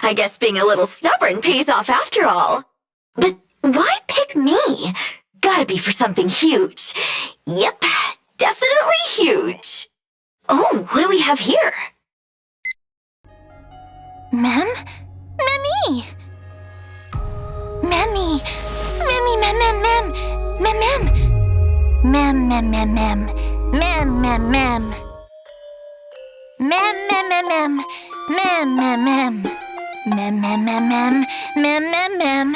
I guess being a little stubborn pays off after all. But why pick me? Gotta be for something huge. Yep, definitely huge. Oh, what do we have here? Mem? Memmy! Memmy! Memmy, mem, mem, mem! Mem, mem! Mem, mem, mem, mem! Mem, mem, mem! Mem, mem, mem, mem! Mem, mem, mem! Mem, mem, mem, mem! Mem, mem, mem!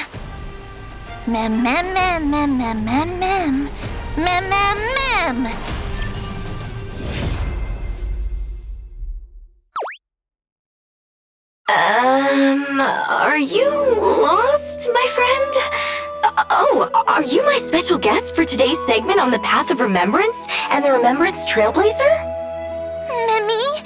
Mem, mem, mem, mem, mem, mem, mem! Mem, mem, mem! Are you lost, my friend? Are you my special guest for today's segment on the Path of Remembrance and the Remembrance Trailblazer? Memmy?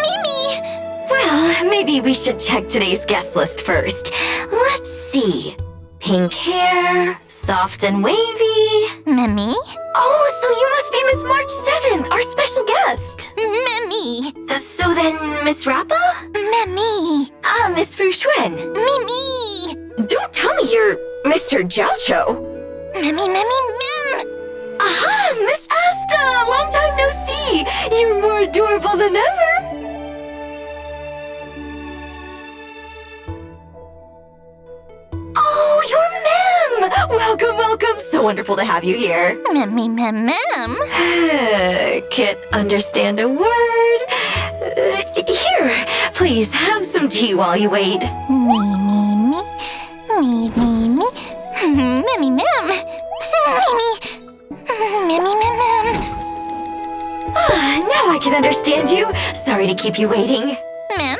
Mimi! Well, maybe we should check today's guest list first. Let's see. Pink hair, soft and wavy. Memmy? Oh, so you must be Miss March 7th, our special guest. Memmy! So then, Miss Rappa? Memmy! Ah, Miss Fu Xuan. Mimi! Don't tell me you're Mr. Jiaocho. Memmy, Memmy, Mem! Aha, Miss Asta! Long time no see! You're more adorable than ever! Oh, you're Mem! Welcome, welcome! So wonderful to have you here. Memmy, Mem, Mem! Can't understand a word. Here, please have some tea while you wait. Me, me, me. Me, me, me. Memmy, Mem! Mimi! Memmy, Mem, Mem! Now I can understand you. Sorry to keep you waiting. Mem?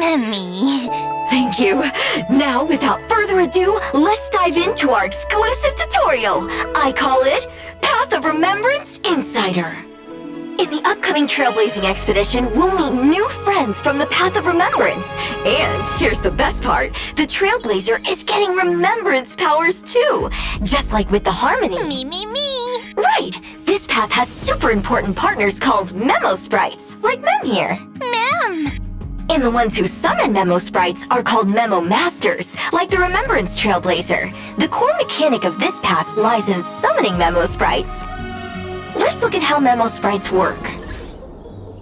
Memmy. Thank you. Now, without further ado, let's dive into our exclusive tutorial. I call it Path of Remembrance Insider. In the upcoming trailblazing expedition, we'll meet new friends from the Path of Remembrance. And here's the best part. The Trailblazer is getting remembrance powers too. Just like with the Harmony. Me, me, me. Right. This path has super important partners called Memo Sprites, like Mem here. Mem. And the ones who summon Memo Sprites are called Memo Masters, like the Remembrance Trailblazer. The core mechanic of this path lies in summoning Memo Sprites. Let's look at how Memo Sprites work.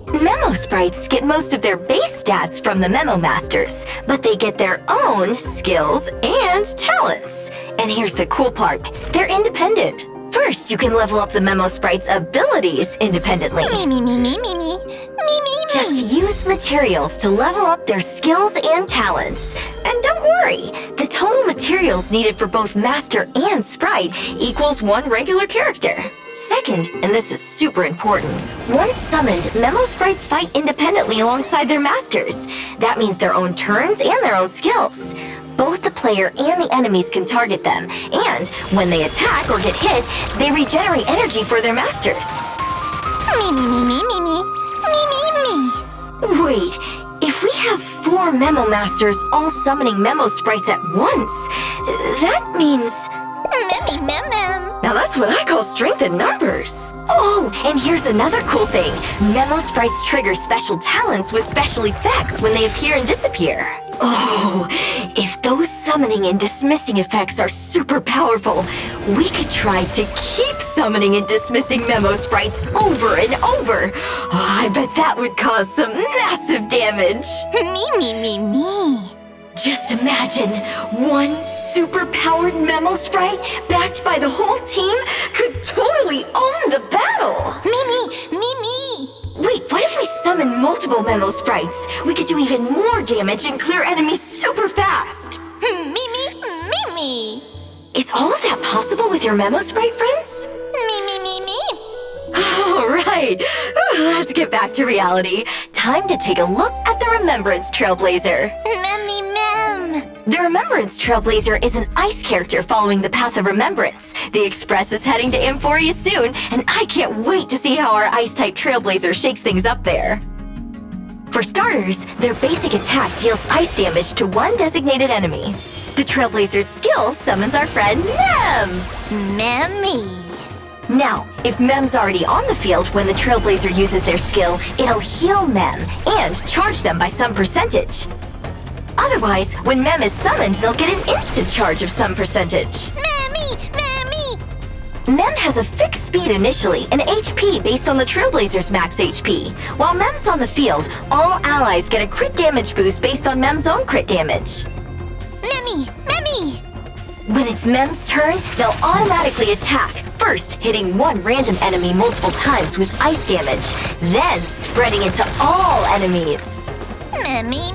Memo Sprites get most of their base stats from the Memo Masters, but they get their own skills and talents. And here's the cool part, they're independent. First, you can level up the Memo Sprites' abilities independently. Me, me, me, me, me, me. Me, me, me. Just use materials to level up their skills and talents. And don't worry, the total materials needed for both Master and Sprite equals one regular character. Second, and this is super important, once summoned, Memo Sprites fight independently alongside their masters. That means their own turns and their own skills. Both the player and the enemies can target them, and when they attack or get hit, they regenerate energy for their masters. Me, me, me, me, me, me. Me, me, me. Wait, if we have 4 Memo Masters all summoning Memo Sprites at once, that means... Memmy, mem, mem. Now that's what I call strength in numbers. Oh, and here's another cool thing. Memo Sprites trigger special talents with special effects when they appear and disappear. Oh, if those summoning and dismissing effects are super powerful, we could try to keep summoning and dismissing Memo Sprites over and over. Oh, I bet that would cause some massive damage. Me, me, me, me. Just imagine, one super-powered Memo Sprite backed by the whole team could totally own the battle! Me, me, me. Wait, what if we summon multiple Memo Sprites? We could do even more damage and clear enemies super fast! Me, me, me, me. Is all of that possible with your Memo Sprite friends? Me, me, me, me. All right, let's get back to reality. Time to take a look at the Remembrance Trailblazer. Memmy, mem. The Remembrance Trailblazer is an ice character following the Path of Remembrance. The Express is heading to Emphoria soon, and I can't wait to see how our Ice-type Trailblazer shakes things up there. For starters, their basic attack deals ice damage to one designated enemy. The Trailblazer's skill summons our friend Mem! Memmy. Now, if Mem's already on the field when the Trailblazer uses their skill, it'll heal Mem and charge them by some percentage. Otherwise, when Mem is summoned, they'll get an instant charge of some percentage. Mem has a fixed speed initially and HP based on the Trailblazer's max HP. While Mem's on the field, all allies get a crit damage boost based on Mem's own crit damage. Memmy! When it's Mem's turn, they'll automatically attack, first hitting one random enemy multiple times with ice damage, then spreading it to all enemies. Memmy!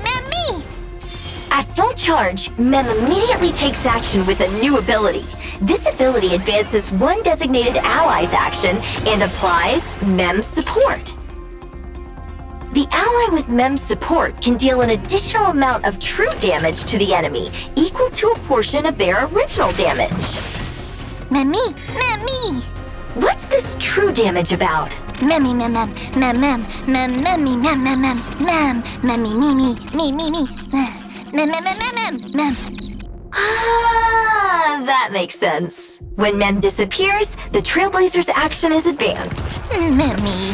At full charge, Mem immediately takes action with a new ability. This ability advances one designated ally's action and applies Mem's support. The ally with Mem's support can deal an additional amount of true damage to the enemy, equal to a portion of their original damage. Memmy! What's this true damage about? Memmy. Ah, that makes sense. When Mem disappears, the Trailblazer's action is advanced. Memmy.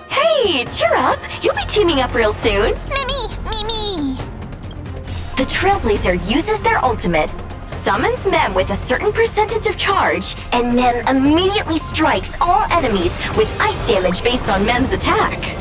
Hey, cheer up! You'll be teaming up real soon. Memmy. The Trailblazer uses their ultimate, summons Mem with a certain percentage of charge, and Mem immediately strikes all enemies with ice damage based on Mem's attack.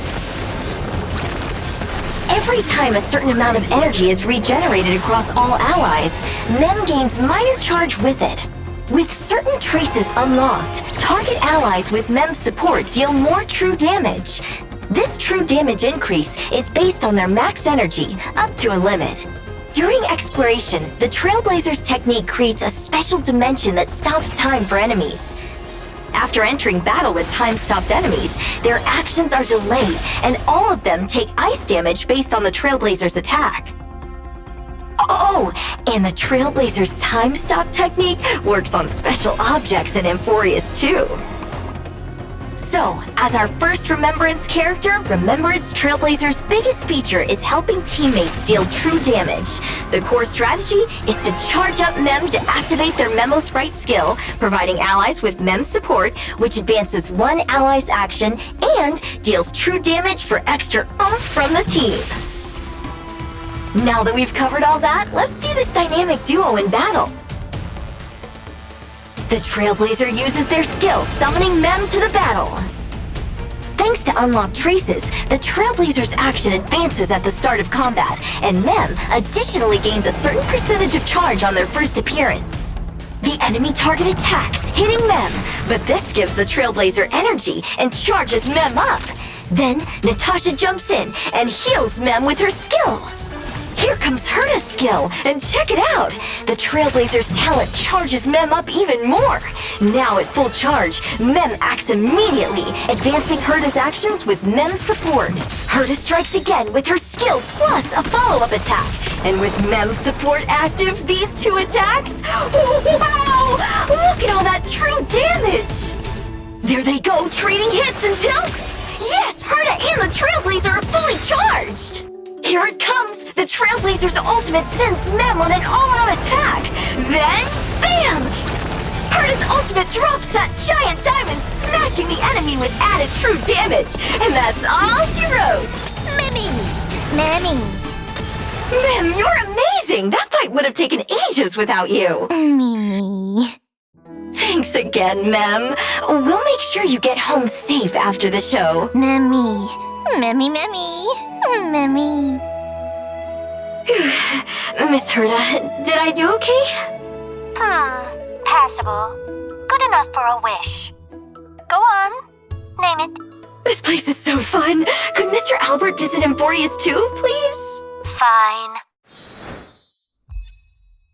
Every time a certain amount of energy is regenerated across all allies, Mem gains minor charge with it. With certain traces unlocked, target allies with Mem's support deal more true damage. This true damage increase is based on their max energy, up to a limit. During exploration, the Trailblazer's technique creates a special dimension that stops time for enemies. After entering battle with time-stopped enemies, their actions are delayed, and all of them take ice damage based on the Trailblazer's attack. Oh, and the Trailblazer's time-stop technique works on special objects in Amphorius too. So, as our first Remembrance character, Remembrance Trailblazer's biggest feature is helping teammates deal true damage. The core strategy is to charge up Mem to activate their Memo Sprite skill, providing allies with Mem support, which advances one ally's action and deals true damage for extra oomph from the team. Now that we've covered all that, let's see this dynamic duo in battle. The Trailblazer uses their skill, summoning Mem to the battle. Thanks to unlocked traces, the Trailblazer's action advances at the start of combat, and Mem additionally gains a certain percentage of charge on their first appearance. The enemy target attacks, hitting Mem, but this gives the Trailblazer energy and charges Mem up. Then, Natasha jumps in and heals Mem with her skill. Here comes Herta's skill, and check it out! The Trailblazer's talent charges Mem up even more! Now at full charge, Mem acts immediately, advancing Herta's actions with Mem's support. Herta strikes again with her skill plus a follow-up attack. And with Mem's support active, these two attacks... Wow! Look at all that true damage! There they go, trading hits until... Yes! Herta and the Trailblazer are fully charged! Here it comes! The Trailblazer's ultimate sends Mem on an all-out attack! Then, bam! Herta's ultimate drops that giant diamond, smashing the enemy with added true damage! And that's all she wrote! Memmy! Mem, you're amazing! That fight would have taken ages without you! Memmy. Thanks again, Mem. We'll make sure you get home safe after the show. Memmy. Miss Herta, did I do okay? Passable. Good enough for a wish. Go on. Name it. This place is so fun. Could Mr. Owlbert visit Amphorius too, please? Fine.